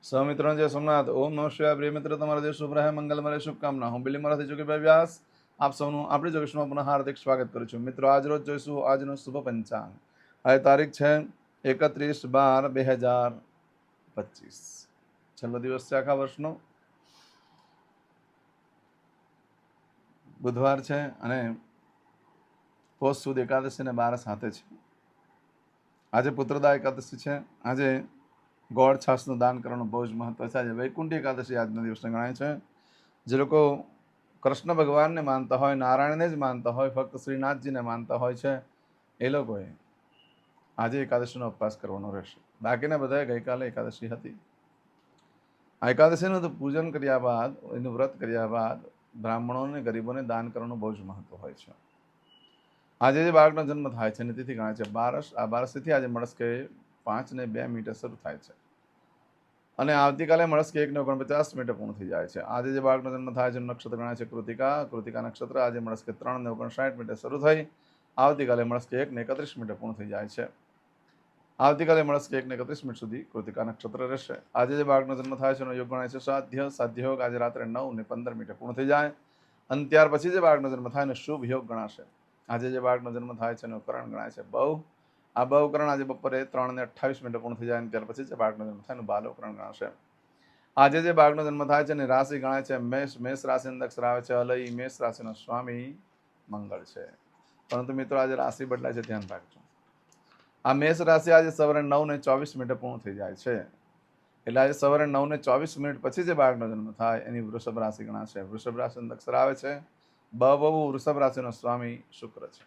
સૌમિત્રો જય સોમનાથ. ઓમ નમઃ શિવાય. પ્રિય મિત્રો, તમારા દેશ શુભ રહે, મંગલમય શુભકામના. હું બિલી મારાથી જોગીભાઈ વ્યાસ આપ સૌનું આપણી જોગેશમાં પુનઃ હાર્દિક સ્વાગત કરું છું. મિત્રો, આજ રોજ જોઈશું આજનું શુભ પંચાંગ. આજે તારીખ છે 31/12/2025. છેલ્લો દિવસ છે આખા વર્ષનો, બુધવાર છે અને પોષ સુદ એકાદશી ને 12 સાથે છે. આજે પુત્રદા એકાદશી છે. આજે ગોળ છાસનું દાન કરવાનું બહુ જ મહત્વ છે. આજે વૈકુંઠી એકાદશી આજના દિવસને ગણાય છે. જે લોકો કૃષ્ણ ભગવાનને માનતા હોય, નારાયણને જ માનતા હોય, ફક્ત શ્રીનાથજીને માનતા હોય છે, એ લોકોએ આજે એકાદશીનો ઉપવાસ કરવાનો રહેશે. બાકીના બધાએ ગઈકાલે એકાદશી હતી. આ એકાદશીનું તો પૂજન કર્યા બાદ, એનું વ્રત કર્યા બાદ બ્રાહ્મણોને, ગરીબોને દાન કરવાનું બહુ જ મહત્વ હોય છે. આજે જે બાળકનો જન્મ થાય છે એની તિથિ ગણાય છે બારસ. આ બારસથી આજે મળસ્કે 5:02 શરૂ થાય છે અને આવતીકાલે મળસ્કે 1:49 પૂર્ણ થઈ જાય છે. આજે જે બાળકનો જન્મ થાય છે નક્ષત્ર ગણાય છે કૃતિકા. કૃતિકા નક્ષત્ર આજે મળસ્કે 3:59 શરૂ થઈ આવતીકાલે મળસ્કે 1:31 પૂર્ણ થઈ જાય છે. આવતીકાલે મળસ્કે 1:31 સુધી કૃતિકા નક્ષત્ર રહેશે. આજે જે બાળકનો જન્મ થાય છે એનો યોગ ગણાય છે સાધ્ય. સાધ્ય યોગ આજે રાત્રે 9:15 પૂર્ણ થઈ જાય અને ત્યાર પછી જે બાળકનો જન્મ થાય એનો શુભ યોગ ગણાશે. આજે જે બાળકનો જન્મ થાય છે એનો કરણ ગણાય છે બહુ. આ બહુકરણ આજે બપોરે 3:28 પૂર્ણ થઈ જાય અને ત્યાર પછી જે બાળકનો જન્મ થાય એનું બાલોકરણ ગણાશે. આજે જે બાળકનો જન્મ થાય છે એની રાશિ ગણાય છે મેષ. મેષ રાશિ અંદર અક્ષર આવે છે અલય. મેષ રાશિનો સ્વામી મંગળ છે. પરંતુ મિત્રો આજે રાશિ બદલાય છે, ધ્યાન રાખજો. આ મેષ રાશિ આજે સવારે 9:24 પૂર્ણ થઈ જાય છે. એટલે આજે સવારે 9:24 પછી જે બાળકનો જન્મ થાય એની વૃષભ રાશિ ગણાશે. વૃષભ રાશિ અંદર અક્ષર આવે છે બહુ. વૃષભ રાશિનો સ્વામી શુક્ર છે.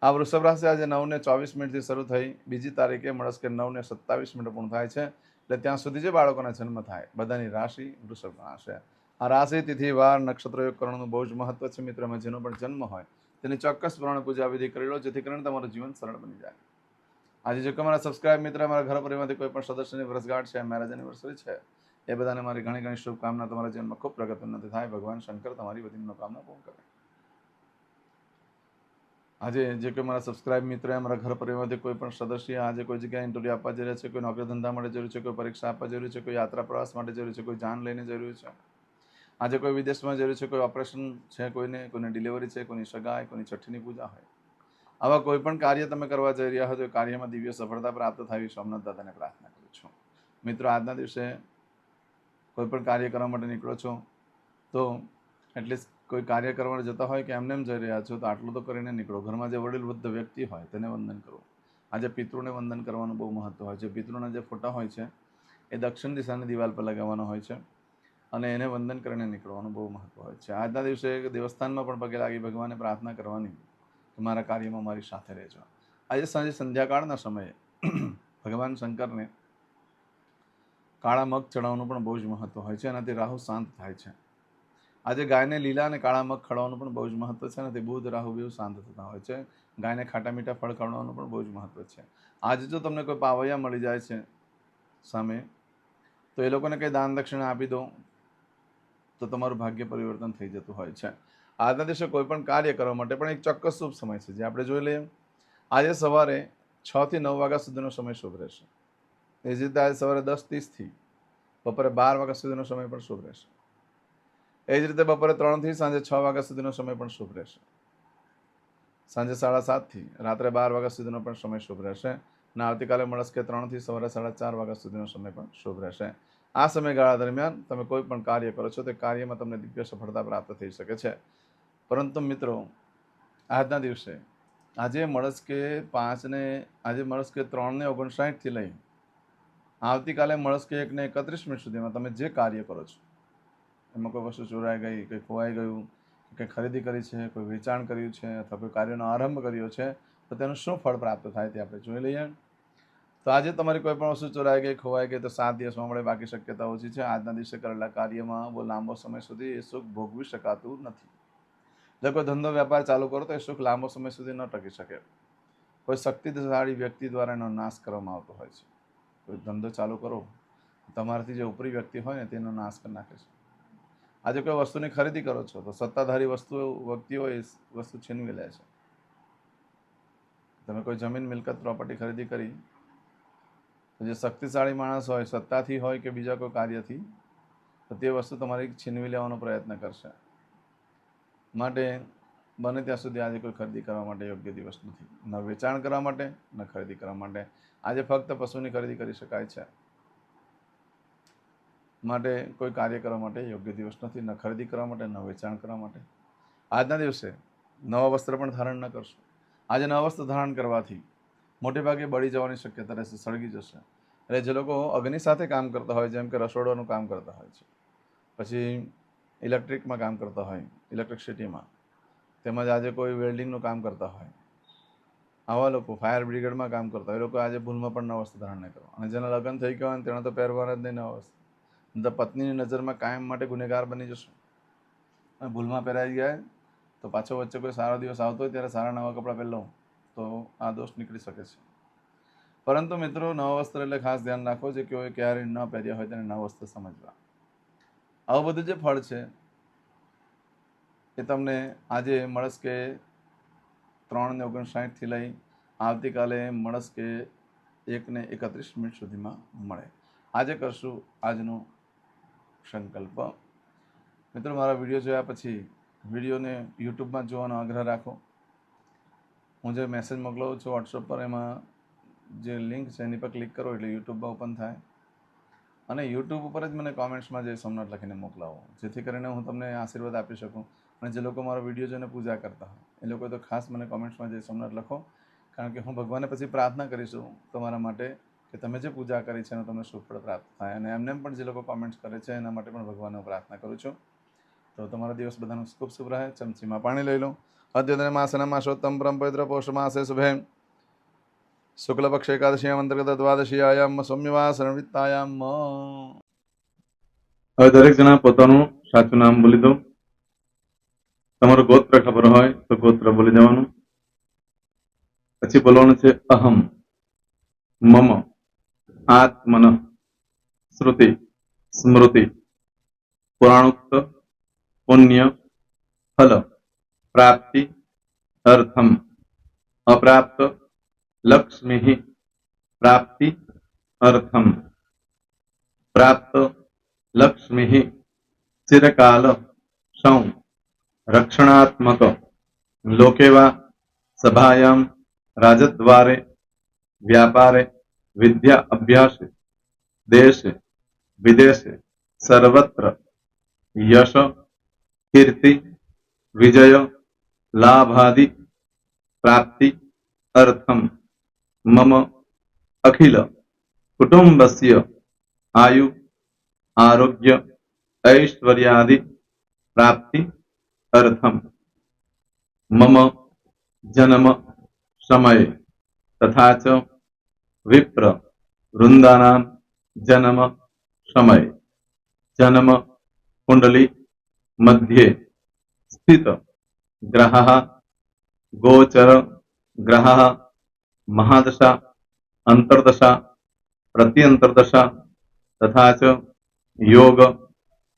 આ વૃષભ રાશિ આજે 9:24 શરૂ થઈ બીજી તારીખે મળસ્કે 9:27 પૂર્ણ થાય છે. એટલે ત્યાં સુધી જે બાળકોના જન્મ થાય બધાની રાશિ વૃષભ ગણાશે. આ રાશિ તિથિ વાર નક્ષત્ર યોગ કરવાનું બહુ જ મહત્વ છે. મિત્રમાં જેનો પણ જન્મ હોય તેની ચોક્કસ પ્રમાણે પૂજા વિધિ કરી લો, જેથી કરીને તમારું જીવન સરળ બની જાય. આજે જો કે મારા સબસ્ક્રાઇબ મિત્ર, મારા ઘર પરિવારમાંથી કોઈ પણ સદસ્યની વર્ષગાંઠ છે, મેરેજ એનિવર્સરી છે, એ બધાને મારી ઘણી ઘણી શુભકામના. તમારા જીવનમાં ખૂબ પ્રગતિ ઉન્નતિ થાય. ભગવાન શંકર તમારી બધી મનોકામના પૂર્ણ કરે. આજે જે કોઈ મારા સબસ્ક્રાઇબ મિત્ર, મારા ઘર પરિવારમાંથી કોઈ પણ સદસ્ય આજે કોઈ જગ્યાએ ઇન્ટરવ્યૂ આપવા જઈ રહ્યા છે, કોઈ નોકરી ધંધા માટે જરૂર છે, કોઈ પરીક્ષા આપવા જરૂર છે, કોઈ યાત્રા પ્રવાસ માટે જરૂર છે, કોઈ જાન લઈને જરૂર છે, આજે કોઈ વિદેશમાં જરૂર છે, કોઈ ઓપરેશન છે, કોઈને ડિલિવરી છે, કોઈની સગાઈ, કોઈની છઠ્ઠીની પૂજા હોય, આવા કોઈ પણ કાર્ય તમે કરવા જઈ રહ્યા હો તો કાર્યમાં દિવ્ય સફળતા પ્રાપ્ત થાય સોમનાથ દાદાને પ્રાર્થના કરું છું. મિત્રો, આજના દિવસે કોઈ પણ કાર્ય કરવા માટે નીકળો છો તો એટલીસ્ટ કોઈ કાર્ય કરવા જતા હોય કે એમને એમ જઈ રહ્યા છો તો આટલું તો કરીને નીકળો. ઘરમાં જે વડીલ વૃદ્ધ વ્યક્તિ હોય તેને વંદન કરો. આજે પિતૃને વંદન કરવાનું બહુ મહત્વ હોય છે. પિતૃના જે ફોટા હોય છે એ દક્ષિણ દિશાની દિવાલ પર લગાવવાનો હોય છે અને એને વંદન કરીને નીકળવાનું બહુ મહત્વ હોય છે. આજના દિવસે દેવસ્થાનમાં પણ પગે લાગી ભગવાનને પ્રાર્થના કરવાની કે મારા કાર્યમાં મારી સાથે રહેજો. આજે સાંજે સંધ્યાકાળના સમયે ભગવાન શંકરને કાળા મગ ચડાવવાનું પણ બહુ જ મહત્વ હોય છે. એનાથી રાહુ શાંત થાય છે. આજે ગાયને લીલા અને કાળા મગ ખવડાવવાનું પણ બહુ જ મહત્વ છે. એનાથી બુધ રાહુ બેઉ શાંત થતા હોય છે. ગાયને ખાટા મીઠા ફળ ખવડાવવાનું પણ બહુ જ મહત્વ છે. આજે જો તમને કોઈ પાવૈયા મળી જાય છે સામે તો એ લોકોને કંઈ દાન દક્ષિણા આપી દો તો તમારું ભાગ્ય પરિવર્તન થઈ જતું હોય છે. આજના દિવસે કોઈ પણ કાર્ય કરવા માટે પણ એક ચોક્કસ શુભ સમય છે જે આપણે જોઈ લઈએ. આજે સવારે 6 થી 9 વાગ્યા સુધીનો સમય શુભ રહેશે. એ જ રીતે આજે સવારે 10:30 થી બપોરે 12 વાગ્યા સુધીનો સમય પણ શુભ રહેશે. એ જ રીતે બપોરે 3 થી સાંજે 6 વાગ્યા સુધીનો સમય પણ શુભ રહેશે. સાંજે 7:30 થી રાત્રે 12 વાગ્યા સુધીનો પણ સમય શુભ રહેશે અને આવતીકાલે મળસ્કે 3 થી સવારે 4:30 વાગ્યા સુધીનો સમય પણ શુભ રહેશે. આ સમયગાળા દરમિયાન તમે કોઈ પણ કાર્ય કરો છો તે કાર્યમાં તમને દિવ્ય સફળતા પ્રાપ્ત થઈ શકે છે. પરંતુ મિત્રો, આજના દિવસે આજે મળસ્કે 3:59 થી લઈ આવતીકાલે મળસ્કે 1:31 સુધીમાં તમે જે કાર્ય કરો છો એમાં કોઈ વસ્તુ ચોરાઈ ગઈ, કંઈ ખોવાઈ ગયું, કંઈ ખરીદી કરી છે, કોઈ વેચાણ કર્યું છે અથવા કોઈ કાર્યનો આરંભ કર્યો છે તો તેનું શું ફળ પ્રાપ્ત થાય તે આપણે જોઈ લઈએ. તો આજે તમારી કોઈ પણ વસ્તુ ચોરાઈ ગઈ, ખોવાઈ ગઈ તો 7 દિવસમાં મળે, બાકી શક્યતા ઓછી છે. આજના દિવસે કરેલા કાર્યમાં બહુ લાંબો સમય સુધી એ સુખ ભોગવી શકાતું નથી. જો કોઈ ધંધો વેપાર ચાલુ કરો તો એ સુખ લાંબો સમય સુધી ન ટકી શકે. કોઈ શક્તિશાળી વ્યક્તિ દ્વારા એનો નાશ કરવામાં આવતો હોય છે. કોઈ ધંધો ચાલુ કરો તમારાથી જે ઉપરી વ્યક્તિ હોય ને તેનો નાશ કરી નાખે છે. આજે કોઈ વસ્તુની ખરીદી કરો છો તો સત્તાધારી વ્યક્તિઓ એ વસ્તુ છીનવી લે છે. તમે કોઈ જમીન મિલકત પ્રોપર્ટી ખરીદી કરી તો જે શક્તિશાળી માણસ હોય, સત્તાથી હોય કે બીજા કોઈ કાર્યથી, તો તે વસ્તુ તમારી છીનવી લેવાનો પ્રયત્ન કરશે. માટે બને ત્યાં સુધી આજે કોઈ ખરીદી કરવા માટે યોગ્ય દિવસ નથી, ન વેચાણ કરવા માટે ન ખરીદી કરવા માટે. આજે ફક્ત પશુની ખરીદી કરી શકાય છે, માટે કોઈ કાર્ય કરવા માટે યોગ્ય દિવસ નથી, ન ખરીદી કરવા માટે ન વેચાણ કરવા માટે. આજના દિવસે નવા વસ્ત્ર પણ ધારણ ન કરશો. આજે નવા વસ્ત્ર ધારણ કરવાથી મોટે ભાગે બળી જવાની શક્યતા રહેશે, સળગી જશે. એટલે જે લોકો અગ્નિ સાથે કામ કરતા હોય, જેમ કે રસોડાનું કામ કરતા હોય છે, પછી ઇલેક્ટ્રિકમાં કામ કરતા હોય, ઇલેક્ટ્રિસિટીમાં, તેમજ આજે કોઈ વેલ્ડિંગનું કામ કરતા હોય, આવા લોકો ફાયર બ્રિગેડમાં કામ કરતા હોય, એ લોકો આજે ભૂલમાં પણ નવા વસ્ત્ર ધારણ નહીં કરવા. અને જેના લગ્ન થઈ ગયા હોય તેણે તો પહેરવાના જ નહીં નવા વસ્ત્ર. તો પત્નીની નજરમાં કાયમ માટે ગુનેગાર બની જશો. અને ભૂલમાં પહેરાઈ ગયા તો પાછો વચ્ચે કોઈ સારો દિવસ આવતો હોય ત્યારે સારા નવા કપડાં પહેરી લઉં તો આ દોષ નીકળી શકે છે. પરંતુ મિત્રો, નવા વસ્ત્ર એટલે ખાસ ધ્યાન રાખો, જે કોઈ ક્યારેય ન પહેર્યા હોય તેને નવા વસ્ત્ર સમજવા. આવું બધું જે ફળ છે એ તમને આજે મળસ્કે 3:59 લઈ આવતીકાલે મળસ્કે 1:31 સુધીમાં મળે. આજે કરશું આજનો સંકલ્પ. મિત્રો, મારા વિડીયો જોયા પછી વિડીયોને યુટ્યુબમાં જોવાનો આગ્રહ રાખો. હું જે મેસેજ મોકલાવું છું વોટ્સઅપ પર, એમાં જે લિંક છે એની પર ક્લિક કરો એટલે યુટ્યુબમાં ઓપન થાય. અને યુટ્યુબ ઉપર જ મને કોમેન્ટ્સમાં જય સોમનાથ લખીને મોકલાવો, જેથી કરીને હું તમને આશીર્વાદ આપી શકું. અને જે લોકો મારો વિડીયો જોઈને પૂજા કરતા હોય એ લોકો તો ખાસ મને કોમેન્ટ્સમાં જય સોમનાથ લખો, કારણ કે હું ભગવાનને પછી પ્રાર્થના કરીશું તમારા માટે કે તમે જે પૂજા કરી છે એનું તમને સુફળ પ્રાપ્ત થાય. અને એમને પણ જે લોકો કોમેન્ટ્સ કરે છે એના માટે પણ ભગવાનને પ્રાર્થના કરું છું. તો તમારો દિવસ બધાનો ખૂબ શુભ રહે. ચમચીમાં પાણી લઈ લો. અદ્યતન માસના માસોત્તમ પરમ પવિત્ર પૌષ માસે શુભે શુક્લપક્ષ એકાદશીયામ અંતર્ગત દ્વાદશીયાયામ સૌમ્યવાસનવિત્તાયામ. હવે દરેક જણા પોતાનું સાચું નામ બોલી દો. તમારું ગોત્ર ખબર હોય તો ગોત્ર બોલી દેવાનું. પછી બોલવાનું છે અહમ, મમ, આત્મન, શ્રુતિ, સ્મૃતિ, પુરાણોક્ત, પુણ્ય, ફલ, પ્રાપ્તિ, અર્થમ, અપ્રાપ્ત, લક્ષ્મી, પ્રાપ્તિ, અર્થમ, પ્રાપ્ત, લક્ષ્મી, ચિરકાલ, સૌ, રક્ષણાત્મક, લોકેવા, સભાયામ, રાજદ્વારે, વ્યાપારે, વિદ્યા અભ્યાસે, દેશે વિદેશે, સર્વત્ર યશ, કીર્તિ, વિજય, લાભાદિ, પ્રાપ્તિ, અર્થમ, મમ, અખિલ કુટુંબસ્ય આયુ, આરોગ્ય, ऐश्वर्यादि प्राप्ति अर्थम मम जन्म समय तथा च विप्र वृंदानां जन्म समय जन्म कुंडली मध्ये स्थित ग्रहः गोचर ग्रहः महादशा अंतर्दशा प्रत्यंतर्दशा तथा च योग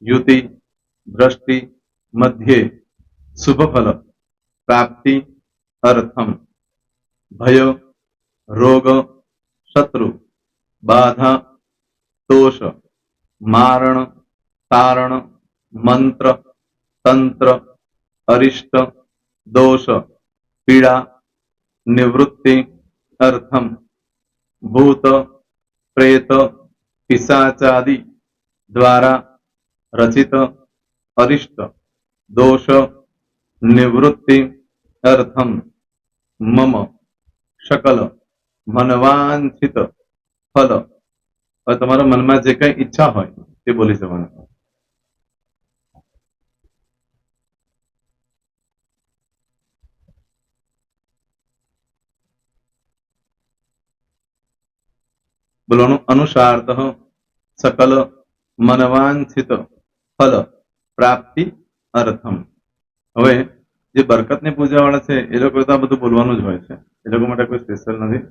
युति दृष्टि मध्ये शुभ फल प्राप्ति अर्थम भय रोग शत्रु बाधा दोष मारण तारण मंत्र तंत्र अरिष्ट दोष पीड़ा निवृत्ति अर्थम भूत प्रेत पिशाचादि द्वारा रचित अरिष्ट दोष निवृत्ति अर्थम मम सकल मनवांछित फल. और તમારા મનમાં જે કઈ ઈચ્છા હોય તે બોલી જવાનું. બોલવાનું અનુસારતઃ सकल मनवांछित फल प्राप्ति अर्थम. હવે જે બરકતની પૂજા વાળા છે એ લોકો તો આ બધું બોલવાનું જ હોય છે, એ લોકો માટે કોઈ સ્પેશિયલ નથી.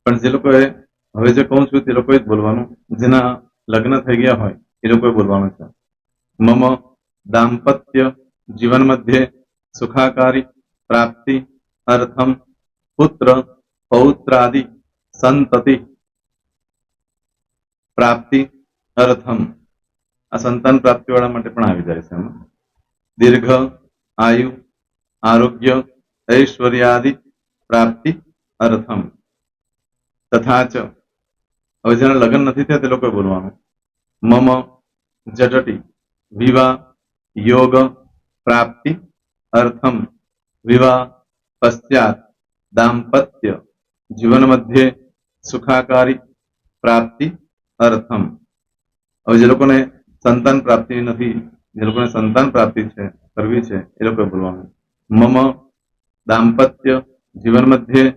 પણ જે લોકોએ હવે જે કહું છું તે લોકોએ જ બોલવાનું. જેના લગ્ન થઈ ગયા હોય એ લોકોએ બોલવાનું છે. મમ દાંપત્ય જીવન મધ્યે સુખાકારી પ્રાપ્તિ અર્થમ પુત્ર પૌત્રાદિ સંતતિ પ્રાપ્તિ અર્થમ, આ સંતાન પ્રાપ્તિ વાળા માટે પણ આવી જાય છે એમાં. દીર્ઘ આયુ આરોગ્ય ઐશ્વર્યાદિ પ્રાપ્તિ અર્થમ. તથા ચ, હવે જેના લગ્ન નથી થયા તે લોકોએ બોલવાનું. મમ જટટી વિવાહ યોગ પ્રાપ્તિ અર્થમ વિવાહ પશ્ચાત દાંપત્ય જીવન મધ્યે સુખાકારી પ્રાપ્તિ અર્થમ. હવે જે લોકોને સંતાન પ્રાપ્તિ નથી, જે લોકોને સંતાન પ્રાપ્તિ છે કરવી છે એ લોકોએ બોલવાનું. મમ દાંપત્ય જીવન મધ્યે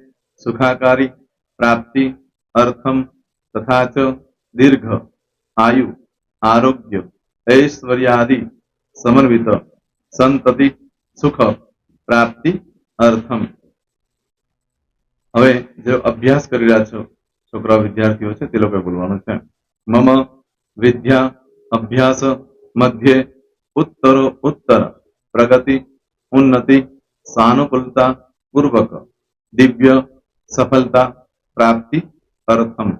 સુખાકારી પ્રાપ્તિ અર્થમ તથા ચ દીર્ઘ આયુ આરોગ્ય ઐશ્વર્યાદિ સમન્વિત સંતતિ સુખ પ્રાપ્તિ અર્થમ. હવે જે અભ્યાસ કરી રહ્યા છો છોકરા વિદ્યાર્થીઓ છે તે લોકોએ બોલવાનું છે. મમ વિદ્યા અભ્યાસ મધ્યે ઉત્તરો ઉત્તર પ્રગતિ ઉન્નતિ સાનુકૂલતા પૂર્વક દિવ્ય સફળતા પ્રાપ્તિ અર્થમ.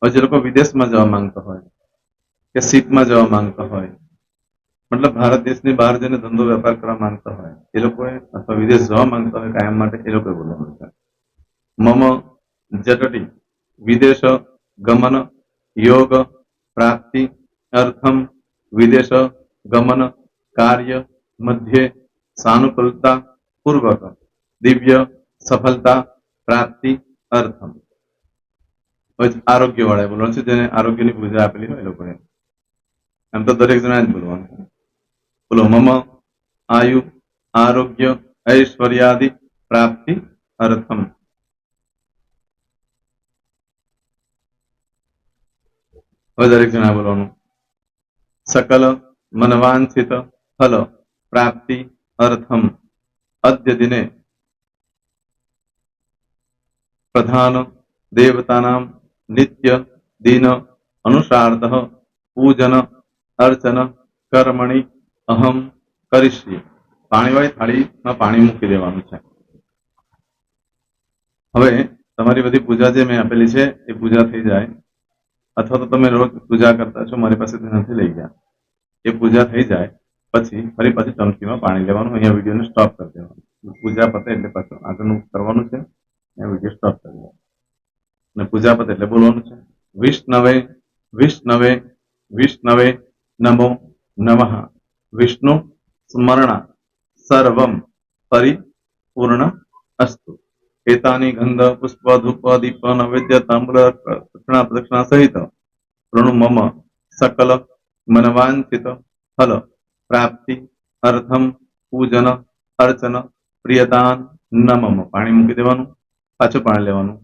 હવે જે લોકો વિદેશમાં જવા માંગતા હોય કે શીપમાં જવા માંગતા હોય, મતલબ ભારત દેશની બહાર જઈને ધંધો વેપાર કરવા માંગતા હોય એ લોકોએ, અથવા વિદેશ જવા માંગતા હોય કાયમ માટે, એ લોકોએ બોલવાનું છે. મમ જટટી વિદેશ ગમન યોગ પ્રાપ્તિ અર્થમ વિદેશ ગમન કાર્ય મધ્યે સાનુકૂલતા પૂર્વક દિવ્ય સફળતા પ્રાપ્તિ અર્થમ. આરોગ્ય વાળા બોલવાનું છે, જેને આરોગ્યની પૂજા આપેલી હોય એ લોકોએ. એમ તો દરેક જણા જ બોલવાનું. બોલો. મમ આયુ આરોગ્ય ઐશ્વર્યાદિ પ્રાપ્તિ અર્થમ. હવે દરેક જણા બોલવાનું. સકલ મનવાંછિત ફલ પ્રાપ્તિ અર્થમ અદ્ય દિને પ્રધાન દેવતાનામ નિત્ય દિન અનુસાર્ધ પૂજન અર્ચન કર્મણિ અહમ કરીશ્યે. પાણીવાળી થાળીમાં પાણી મૂકી દેવાનું છે. હવે તમારી બધી પૂજા જે મેં આપેલી છે એ પૂજા થઈ જાય, અથવા તો તમે રોજ પૂજા કરતા છો, મારી પાસેથી નથી લઈ ગયા, એ પૂજા થઈ જાય પછી ફરી પાછી ચમચીમાં પાણી લેવાનું. અહીંયા વિડીયોને સ્ટોપ કરી દેવાનું. પૂજા પતે એટલે પાછું આગળનું કરવાનું છે. અહીંયા વિડીયો સ્ટોપ કરી દેવાનું અને પૂજા પતે એટલે બોલવાનું છે. વિષ્ણવે વિષ્ણવે વિષ્ણવે નમો નમઃ વિષ્ણુ સ્મરણા સર્વમ પરિપૂર્ણ અસ્તુ. એતાની ગંધ પુષ્પ ધૂપ દીપ નૈવેદ્ય તાંબૂલ પ્રદક્ષિણા સહિત પ્રણુ મમ સકલ મનવાંછિત ફલ પ્રાપ્તિ અર્થમ પૂજન અર્ચન પ્રિયતાન નમમ. પાણી મૂકી દેવાનું, પાછું પાણી લેવાનું.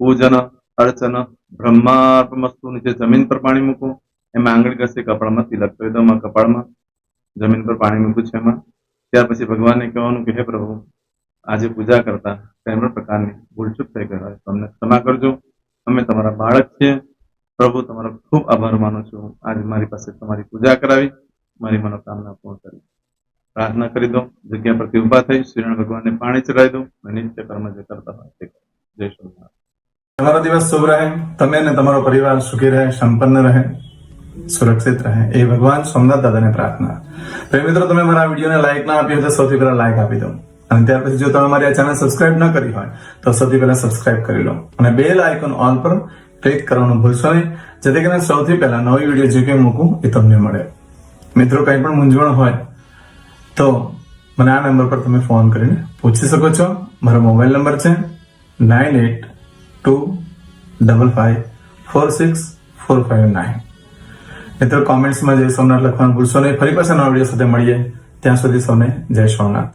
પૂજન અર્ચન બ્રહ્માર્પણમસ્તુ. નીચે જમીન પર પાણી મૂકો, એમાં આંગળી ઘસી કપાળમાં તિલક કરી દો. કપાળમાં જમીન પર પાણી મૂક્યું છે એમાં. ત્યાર પછી ભગવાનને કહેવાનું કે હે પ્રભુ, આજે પૂજા કરતા કઈ પણ પ્રકારની ભૂલચૂક થઈ ગઈ હોય તમને ક્ષમા કરજો. અમે તમારા બાળક છીએ પ્રભુ, તમારો ખૂબ આભાર માનું છું. આજે મારી પાસે તમારી પૂજા કરાવી, મારી મનોકામના પૂર્ણ કરી. પ્રાર્થના કરી દો. જગ્યા પરથી ઉભા થઈ શ્રીનારાયણ ભગવાનને પાણી ચડાવી દો અને નિત્ય કર્મ જે કરતા હોય તે. જય સ્વામિનારાયણ. તમારો દિવસ શુભ રહે. તમે અને તમારો પરિવાર સુખી રહે, સંપન્ન રહે, સુરક્ષિત રહે, એ ભગવાન સોમનાથ દાદાને પ્રાર્થના. તો મિત્રો, તમે મારા વિડીયોને લાઈક ના આપી હોય તો સૌથી પહેલા લાઈક આપી દો. અને ત્યાર પછી જો તમે મારી આ ચેનલ સબસ્ક્રાઇબ ન કરી હોય તો સૌથી પહેલા સબસ્ક્રાઇબ કરી લો અને બેલ આઇકોન ઓલ પર ક્લિક કરવાનું ભૂલશો નહીં, જેથી કરીને સૌથી પહેલા નવી વિડીયો જે કંઈ મૂકું એ તમને મળે. મિત્રો, કંઈ પણ મૂંઝવણ હોય તો મને આ નંબર પર તમે ફોન કરીને પૂછી શકો છો. મારો મોબાઈલ નંબર છે 9825546459. મિત્રો, કોમેન્ટ્સમાં જય સોમનાથ લખવાનું ભૂલશો નહીં. ફરી પાછા નવા વિડીયો સાથે મળીએ. ત્યાં સુધી સૌને જય સોમનાથ.